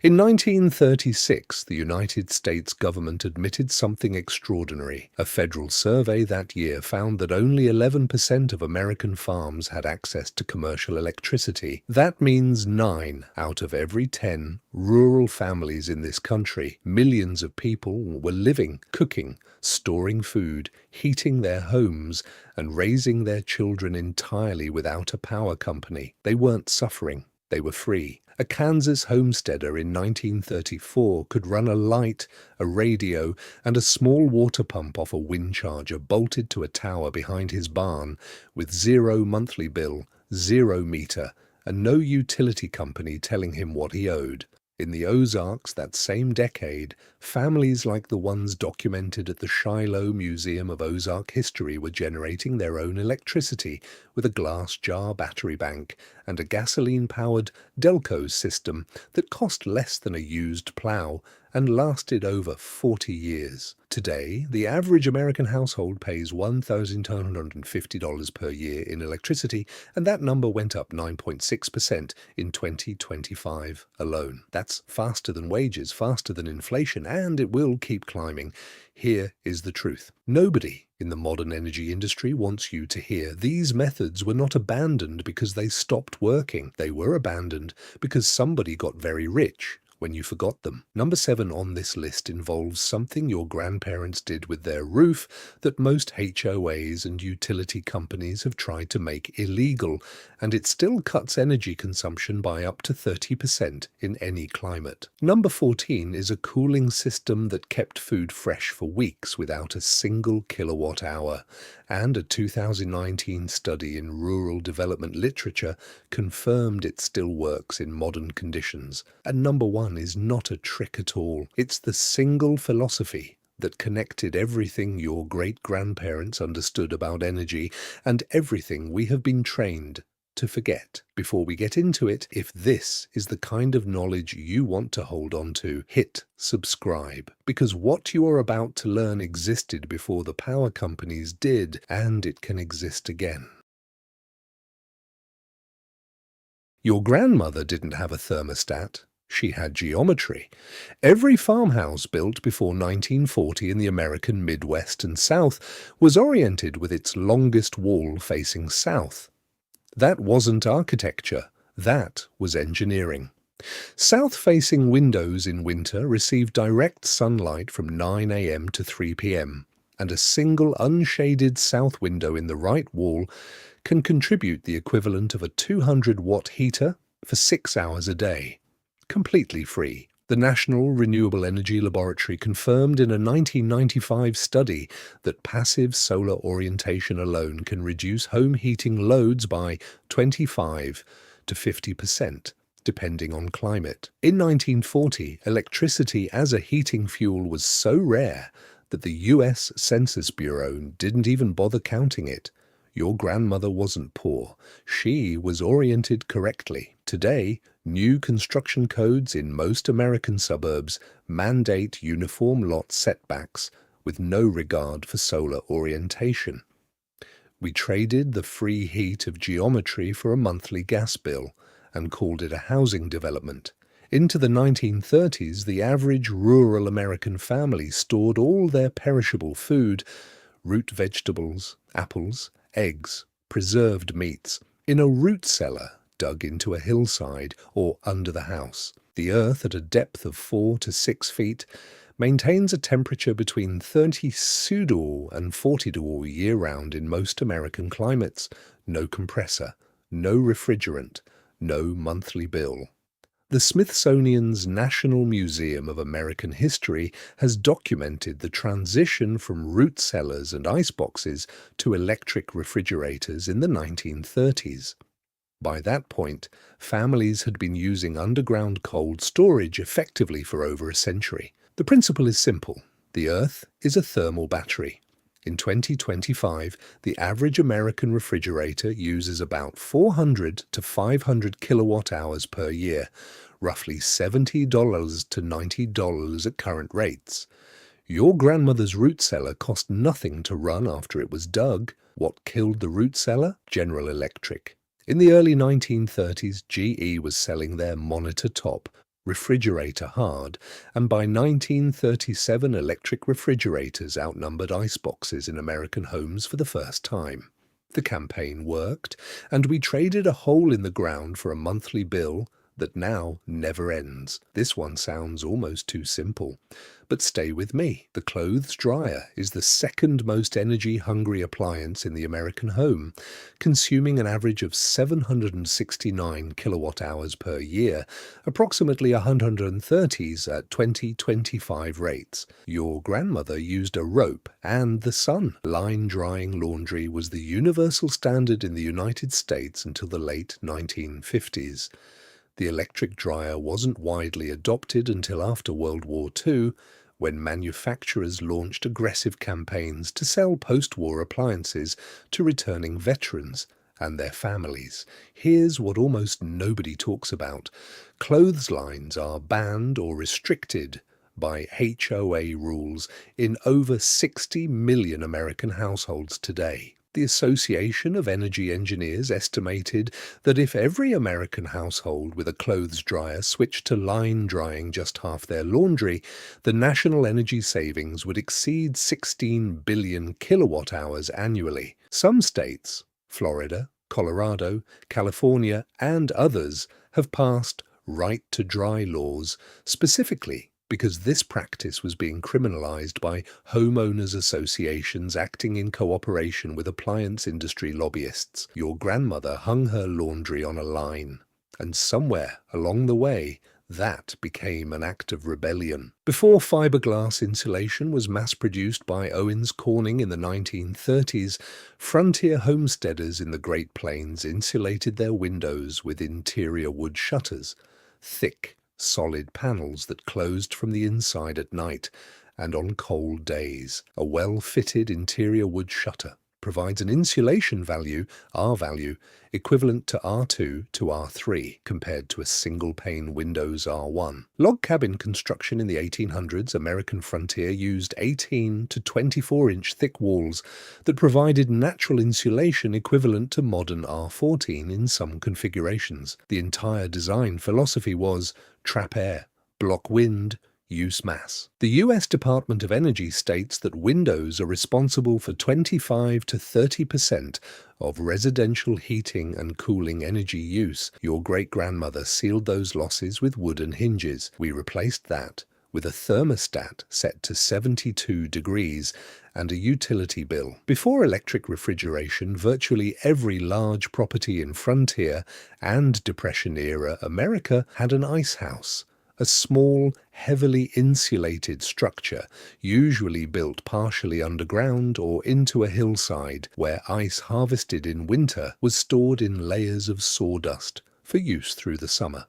In 1936, the United States government admitted something extraordinary. A federal survey that year found that only 11% of American farms had access to commercial electricity. That means 9 out of every 10 rural families in this country. Millions of people were living, cooking, storing food, heating their homes, and raising their children entirely without a power company. They weren't suffering. They were free. A Kansas homesteader in 1934 could run a light, a radio, and a small water pump off a wind charger bolted to a tower behind his barn, with 0 monthly bill, 0 meter, and no utility company telling him what he owed. In the Ozarks that same decade, families like the ones documented at the Shiloh Museum of Ozark History were generating their own electricity with a glass jar battery bank and a gasoline-powered Delco system that cost less than a used plow and lasted over 40 years. Today, the average American household pays $1,250 per year in electricity, and that number went up 9.6% in 2025 alone. That's faster than wages, faster than inflation, and it will keep climbing. Here is the truth. Nobody in the modern energy industry wants you to hear these methods were not abandoned because they stopped working. They were abandoned because somebody got very rich when you forgot them. Number 7 on this list involves something your grandparents did with their roof that most HOAs and utility companies have tried to make illegal, and it still cuts energy consumption by up to 30% in any climate. Number 14 is a cooling system that kept food fresh for weeks without a single kilowatt hour, and a 2019 study in rural development literature confirmed it still works in modern conditions. And number 1 is not a trick at all. It's the single philosophy that connected everything your great-grandparents understood about energy and everything we have been trained to forget. Before we get into it, if this is the kind of knowledge you want to hold on to, hit subscribe, because what you are about to learn existed before the power companies did, and it can exist again. Your grandmother didn't have a thermostat. She had geometry. Every farmhouse built before 1940 in the American Midwest and South was oriented with its longest wall facing south. That wasn't architecture, that was engineering. South-facing windows in winter receive direct sunlight from 9 a.m. to 3 p.m., and a single unshaded south window in the right wall can contribute the equivalent of a 200-watt heater for 6 hours a day, completely free. The National Renewable Energy Laboratory confirmed in a 1995 study that passive solar orientation alone can reduce home heating loads by 25 to 50%, depending on climate. In 1940, electricity as a heating fuel was so rare that the U.S. Census Bureau didn't even bother counting it. Your grandmother wasn't poor. She was oriented correctly. Today, new construction codes in most American suburbs mandate uniform lot setbacks with no regard for solar orientation. We traded the free heat of geometry for a monthly gas bill and called it a housing development. Into the 1930s, the average rural American family stored all their perishable food, root vegetables, apples, eggs, preserved meats, in a root cellar dug into a hillside or under the house. The earth, at a depth of 4 to 6 feet, maintains a temperature between 32 and 42 year-round in most American climates. No compressor, no refrigerant, no monthly bill. The Smithsonian's National Museum of American History has documented the transition from root cellars and iceboxes to electric refrigerators in the 1930s. By that point, families had been using underground cold storage effectively for over a century. The principle is simple. The Earth is a thermal battery. In 2025, the average American refrigerator uses about 400 to 500 kilowatt hours per year, roughly $70 to $90 at current rates. Your grandmother's root cellar cost nothing to run after it was dug. What killed the root cellar? General Electric. In the early 1930s, GE was selling their monitor top, refrigerator hard, and by 1937 electric refrigerators outnumbered iceboxes in American homes for the first time. The campaign worked, and we traded a hole in the ground for a monthly bill that now never ends. This one sounds almost too simple. But stay with me. The clothes dryer is the second most energy-hungry appliance in the American home, consuming an average of 769 kilowatt-hours per year, approximately 130s at 2025 rates. Your grandmother used a rope and the sun. Line-drying laundry was the universal standard in the United States until the late 1950s. The electric dryer wasn't widely adopted until after World War II, when manufacturers launched aggressive campaigns to sell post-war appliances to returning veterans and their families. Here's what almost nobody talks about. Clotheslines are banned or restricted by HOA rules in over 60 million American households today. The Association of Energy Engineers estimated that if every American household with a clothes dryer switched to line drying just half their laundry, the national energy savings would exceed 16 billion kilowatt hours annually. Some states, Florida, Colorado, California, and others, have passed right to dry laws specifically because this practice was being criminalized by homeowners associations acting in cooperation with appliance industry lobbyists. Your grandmother hung her laundry on a line, and somewhere along the way, that became an act of rebellion. Before fiberglass insulation was mass-produced by Owens Corning in the 1930s, frontier homesteaders in the Great Plains insulated their windows with interior wood shutters, thick, solid panels that closed from the inside at night and on cold days. A well-fitted interior wood shutter provides an insulation value, R value, equivalent to R2 to R3 compared to a single-pane Windows R1. Log cabin construction in the 1800s American frontier used 18 to 24-inch thick walls that provided natural insulation equivalent to modern R14 in some configurations. The entire design philosophy was trap air, block wind, use mass. The U.S. Department of Energy states that windows are responsible for 25 to 30% of residential heating and cooling energy use. Your great-grandmother sealed those losses with wooden hinges. We replaced that with a thermostat set to 72 degrees and a utility bill. Before electric refrigeration, virtually every large property in frontier and Depression-era America had an ice house, a small, heavily insulated structure, usually built partially underground or into a hillside, where ice harvested in winter was stored in layers of sawdust for use through the summer.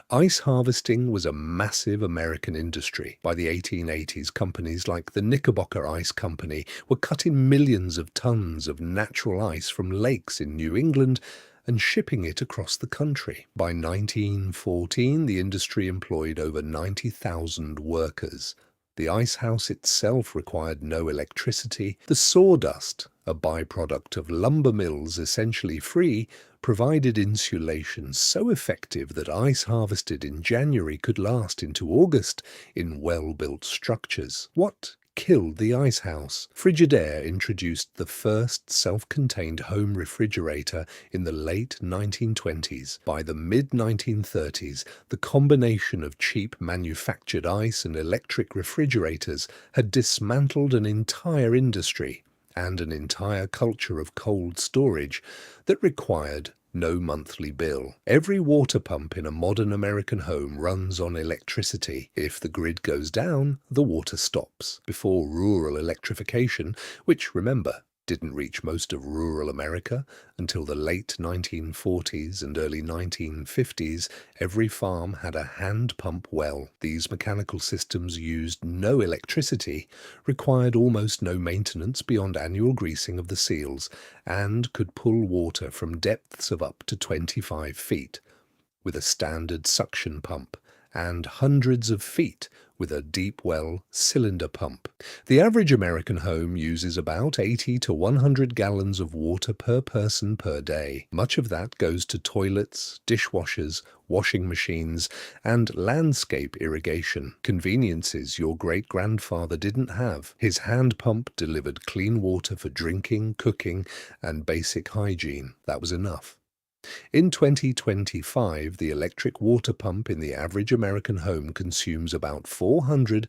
Ice harvesting was a massive American industry. By the 1880s, companies like the Knickerbocker Ice Company were cutting millions of tons of natural ice from lakes in New England and shipping it across the country. By 1914, the industry employed over 90,000 workers. The ice house itself required no electricity. The sawdust, a byproduct of lumber mills essentially free, provided insulation so effective that ice harvested in January could last into August in well-built structures. What killed the ice house? Frigidaire introduced the first self-contained home refrigerator in the late 1920s. By the mid-1930s, the combination of cheap manufactured ice and electric refrigerators had dismantled an entire industry and an entire culture of cold storage that required no monthly bill. Every water pump in a modern American home runs on electricity. If the grid goes down, the water stops. Before rural electrification, which, remember, didn't reach most of rural America until the late 1940s and early 1950s, every farm had a hand pump well. These mechanical systems used no electricity, required almost no maintenance beyond annual greasing of the seals, and could pull water from depths of up to 25 feet, with a standard suction pump, and hundreds of feet with a deep well cylinder pump. The average American home uses about 80 to 100 gallons of water per person per day. Much of that goes to toilets, dishwashers, washing machines, and landscape irrigation, conveniences your great-grandfather didn't have. His hand pump delivered clean water for drinking, cooking, and basic hygiene. That was enough. In 2025, the electric water pump in the average American home consumes about 400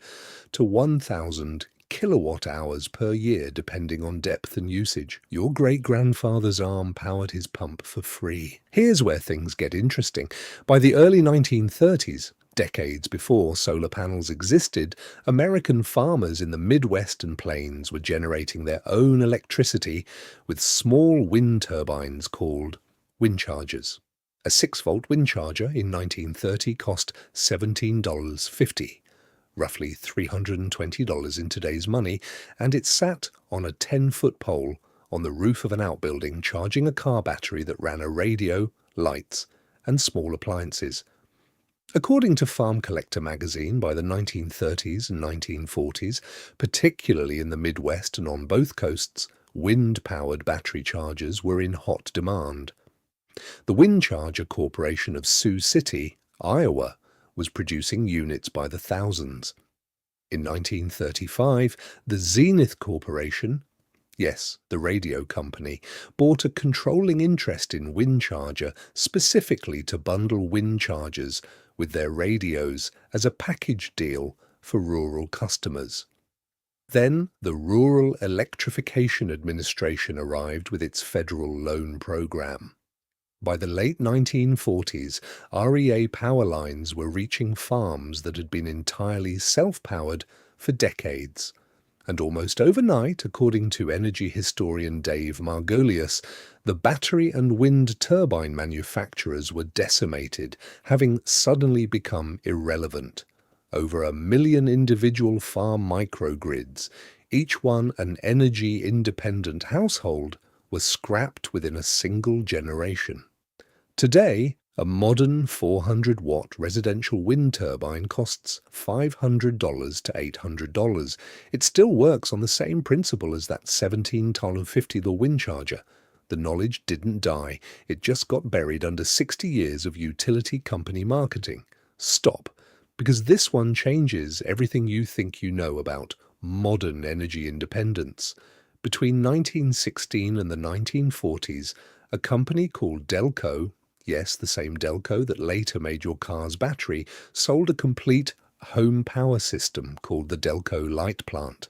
to 1,000 kilowatt hours per year, depending on depth and usage. Your great-grandfather's arm powered his pump for free. Here's where things get interesting. By the early 1930s, decades before solar panels existed, American farmers in the Midwest and Plains were generating their own electricity with small wind turbines called wind chargers. A 6-volt wind charger in 1930 cost $17.50, roughly $320 in today's money, and it sat on a 10-foot pole on the roof of an outbuilding charging a car battery that ran a radio, lights, and small appliances. According to Farm Collector magazine, by the 1930s and 1940s, particularly in the Midwest and on both coasts, wind-powered battery chargers were in hot demand. The Wind Charger Corporation of Sioux City, Iowa, was producing units by the thousands. In 1935, the Zenith Corporation, yes, the radio company, bought a controlling interest in Wind Charger specifically to bundle wind chargers with their radios as a package deal for rural customers. Then the Rural Electrification Administration arrived with its federal loan program. By the late 1940s, REA power lines were reaching farms that had been entirely self-powered for decades. And almost overnight, according to energy historian Dave Margolius, the battery and wind turbine manufacturers were decimated, having suddenly become irrelevant. Over 1 million individual farm microgrids, each one an energy-independent household, were scrapped within a single generation. Today, a modern 400-watt residential wind turbine costs $500 to $800. It still works on the same principle as that 17-50 wind charger. The knowledge didn't die. It just got buried under 60 years of utility company marketing. Stop, because this one changes everything you think you know about modern energy independence. Between 1916 and the 1940s, a company called Delco, yes, the same Delco that later made your car's battery, sold a complete home power system called the Delco Light plant.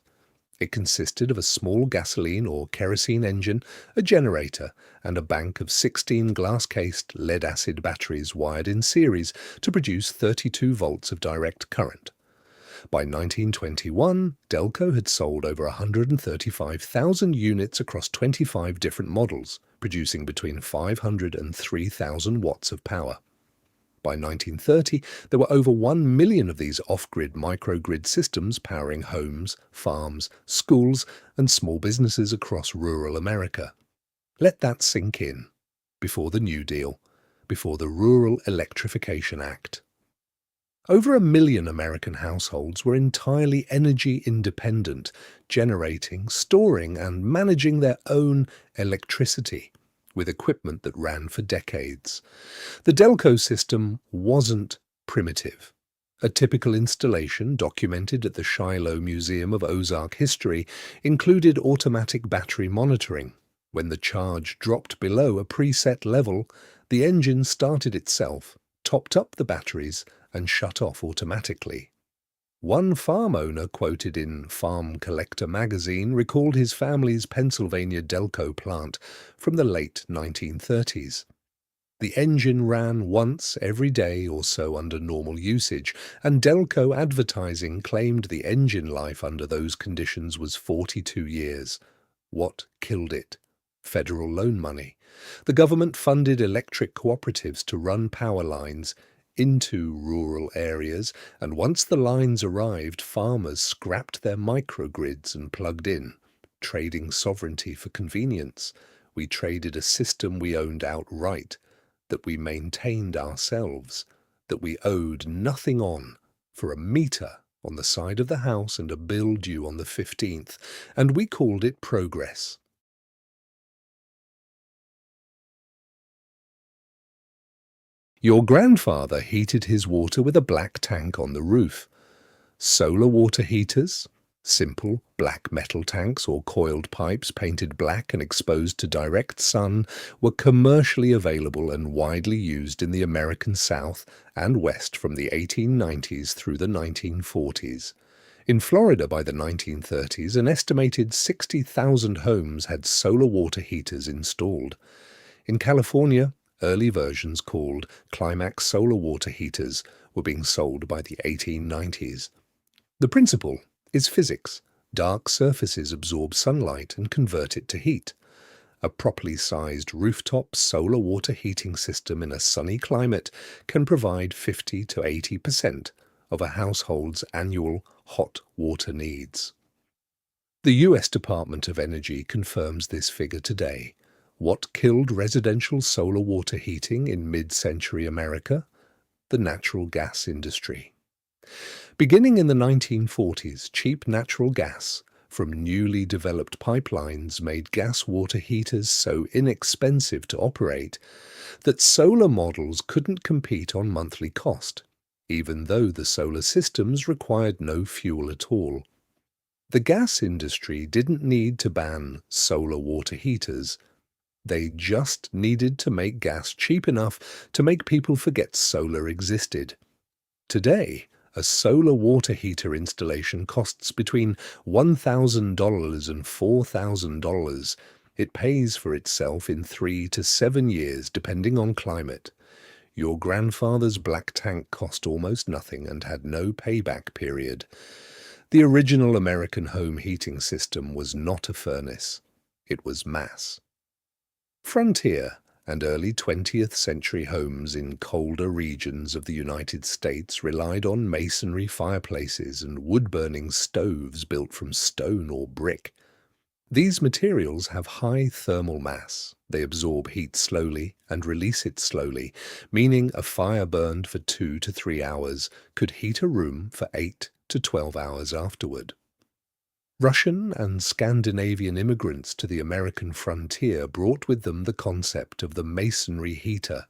It consisted of a small gasoline or kerosene engine, a generator, and a bank of 16 glass-cased lead-acid batteries wired in series to produce 32 volts of direct current. By 1921, Delco had sold over 135,000 units across 25 different models, producing between 500 and 3,000 watts of power. By 1930, there were over 1 million of these off-grid microgrid systems powering homes, farms, schools, and small businesses across rural America. Let that sink in. Before the New Deal, before the Rural Electrification Act. Over 1 million American households were entirely energy independent, generating, storing, and managing their own electricity with equipment that ran for decades. The Delco system wasn't primitive. A typical installation, documented at the Shiloh Museum of Ozark History, included automatic battery monitoring. When the charge dropped below a preset level, the engine started itself, topped up the batteries, and shut off automatically. One farm owner quoted in Farm Collector magazine recalled his family's Pennsylvania Delco plant from the late 1930s. The engine ran once every day or so under normal usage, and Delco advertising claimed the engine life under those conditions was 42 years. What killed it? Federal loan money. The government funded electric cooperatives to run power lines into rural areas, and once the lines arrived, farmers scrapped their microgrids and plugged in, trading sovereignty for convenience. We traded a system we owned outright, that we maintained ourselves, that we owed nothing on, for a meter on the side of the house and a bill due on the 15th, and we called it progress. Your grandfather heated his water with a black tank on the roof. Solar water heaters, simple black metal tanks or coiled pipes painted black and exposed to direct sun, were commercially available and widely used in the American South and West from the 1890s through the 1940s. In Florida by the 1930s, an estimated 60,000 homes had solar water heaters installed. In California, early versions called Climax solar water heaters were being sold by the 1890s. The principle is physics. Dark surfaces absorb sunlight and convert it to heat. A properly sized rooftop solar water heating system in a sunny climate can provide 50 to 80% of a household's annual hot water needs. The US Department of Energy confirms this figure today. What killed residential solar water heating in mid-century America? The natural gas industry. Beginning in the 1940s, cheap natural gas from newly developed pipelines made gas water heaters so inexpensive to operate that solar models couldn't compete on monthly cost, even though the solar systems required no fuel at all. The gas industry didn't need to ban solar water heaters. They just needed to make gas cheap enough to make people forget solar existed. Today, a solar water heater installation costs between $1,000 and $4,000. It pays for itself in 3 to 7 years, depending on climate. Your grandfather's black tank cost almost nothing and had no payback period. The original American home heating system was not a furnace. It was mass. Frontier and early 20th century homes in colder regions of the United States relied on masonry fireplaces and wood-burning stoves built from stone or brick. These materials have high thermal mass. They absorb heat slowly and release it slowly, meaning a fire burned for 2 to 3 hours could heat a room for 8 to 12 hours afterward. Russian and Scandinavian immigrants to the American frontier brought with them the concept of the masonry heater,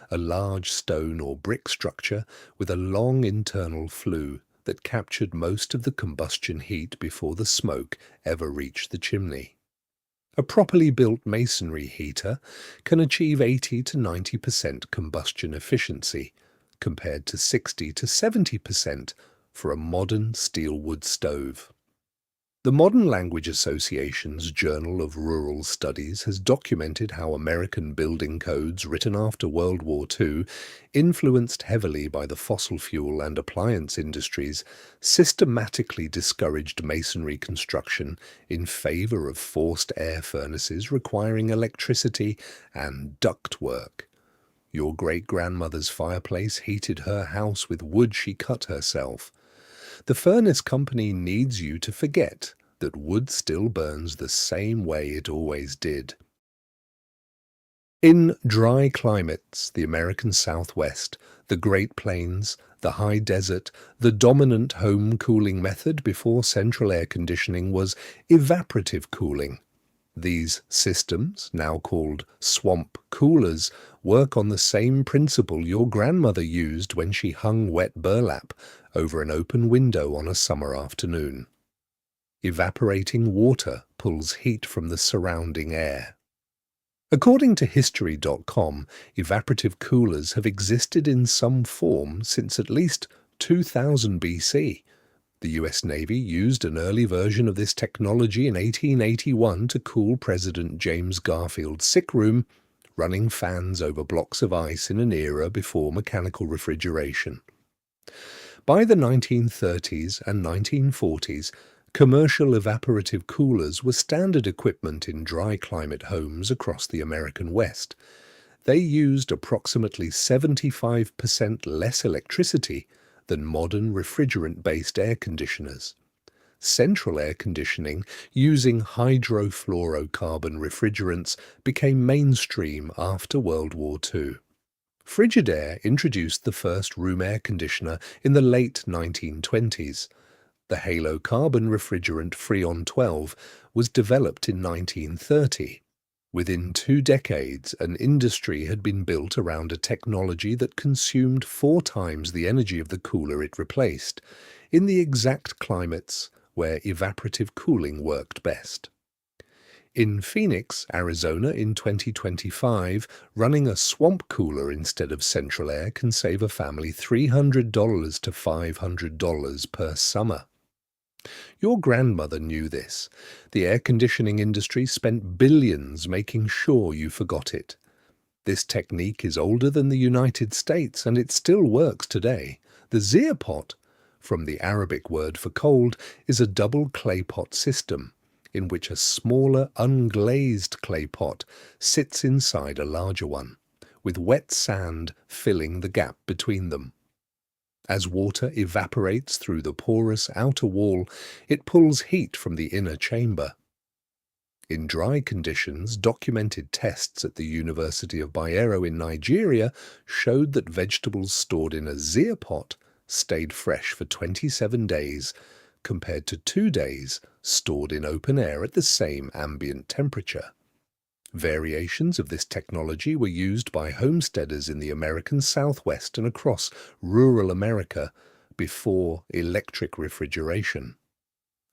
a large stone or brick structure with a long internal flue that captured most of the combustion heat before the smoke ever reached the chimney. A properly built masonry heater can achieve 80 to 90% combustion efficiency, compared to 60 to 70% for a modern steel wood stove. The Modern Language Association's Journal of Rural Studies has documented how American building codes written after World War II, influenced heavily by the fossil fuel and appliance industries, systematically discouraged masonry construction in favor of forced air furnaces requiring electricity and ductwork. Your great-grandmother's fireplace heated her house with wood she cut herself. The furnace company needs you to forget that wood still burns the same way it always did. In dry climates, the American Southwest, the Great Plains, the high desert, the dominant home cooling method before central air conditioning was evaporative cooling. These systems, now called swamp coolers, work on the same principle your grandmother used when she hung wet burlap over an open window on a summer afternoon. Evaporating water pulls heat from the surrounding air. According to History.com, evaporative coolers have existed in some form since at least 2000 BC. The US Navy used an early version of this technology in 1881 to cool President James Garfield's sick room, running fans over blocks of ice in an era before mechanical refrigeration. By the 1930s and 1940s, commercial evaporative coolers were standard equipment in dry climate homes across the American West. They used approximately 75% less electricity than modern refrigerant-based air conditioners. Central air conditioning using hydrofluorocarbon refrigerants became mainstream after World War II. Frigidaire introduced the first room air conditioner in the late 1920s. The halocarbon refrigerant Freon 12 was developed in 1930. Within 2 decades, an industry had been built around a technology that consumed 4 times the energy of the cooler it replaced, in the exact climates where evaporative cooling worked best. In Phoenix, Arizona in 2025, running a swamp cooler instead of central air can save a family $300 to $500 per summer. Your grandmother knew this. The air conditioning industry spent billions making sure you forgot it. This technique is older than the United States, and it still works today. The Zir pot, from the Arabic word for cold, is a double clay pot system, in which a smaller unglazed clay pot sits inside a larger one, with wet sand filling the gap between them. As water evaporates through the porous outer wall, it pulls heat from the inner chamber. In dry conditions, documented tests at the University of Bayero in Nigeria showed that vegetables stored in a Zir pot stayed fresh for 27 days, compared to 2 days stored in open air at the same ambient temperature. Variations of this technology were used by homesteaders in the American Southwest and across rural America before electric refrigeration.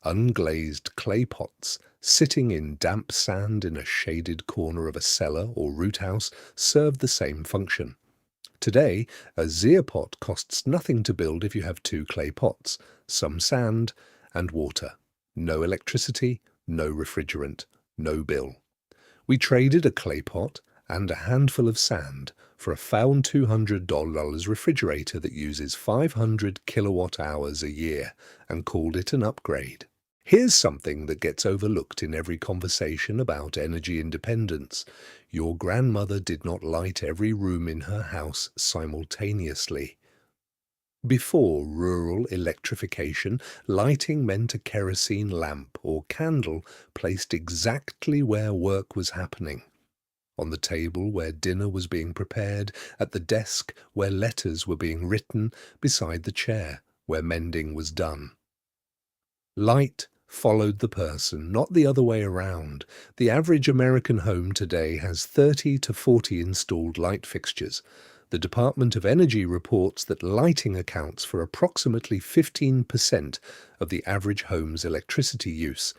Unglazed clay pots sitting in damp sand in a shaded corner of a cellar or root house served the same function. Today, a Zir pot costs nothing to build if you have 2 clay pots, some sand, and water. No electricity, no refrigerant, no bill. We traded a clay pot and a handful of sand for a found $200 refrigerator that uses 500 kilowatt hours a year and called it an upgrade. Here's something that gets overlooked in every conversation about energy independence. Your grandmother did not light every room in her house simultaneously. Before rural electrification, lighting meant a kerosene lamp or candle placed exactly where work was happening. On the table where dinner was being prepared, at the desk where letters were being written, beside the chair where mending was done. Light followed the person, not the other way around. The average American home today has 30 to 40 installed light fixtures. The Department of Energy reports that lighting accounts for approximately 15% of the average home's electricity use,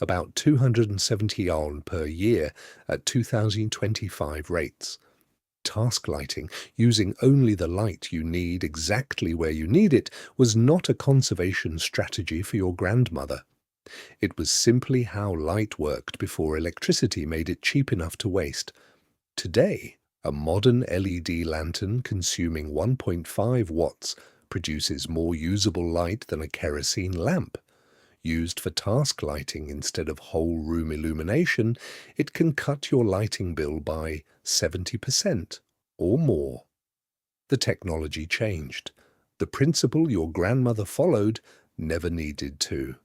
about 270 yuan per year at 2025 rates. Task lighting, using only the light you need exactly where you need it, was not a conservation strategy for your grandmother. It was simply how light worked before electricity made it cheap enough to waste. Today, a modern LED lantern consuming 1.5 watts produces more usable light than a kerosene lamp. Used for task lighting instead of whole room illumination, it can cut your lighting bill by 70% or more. The technology changed. The principle your grandmother followed never needed to.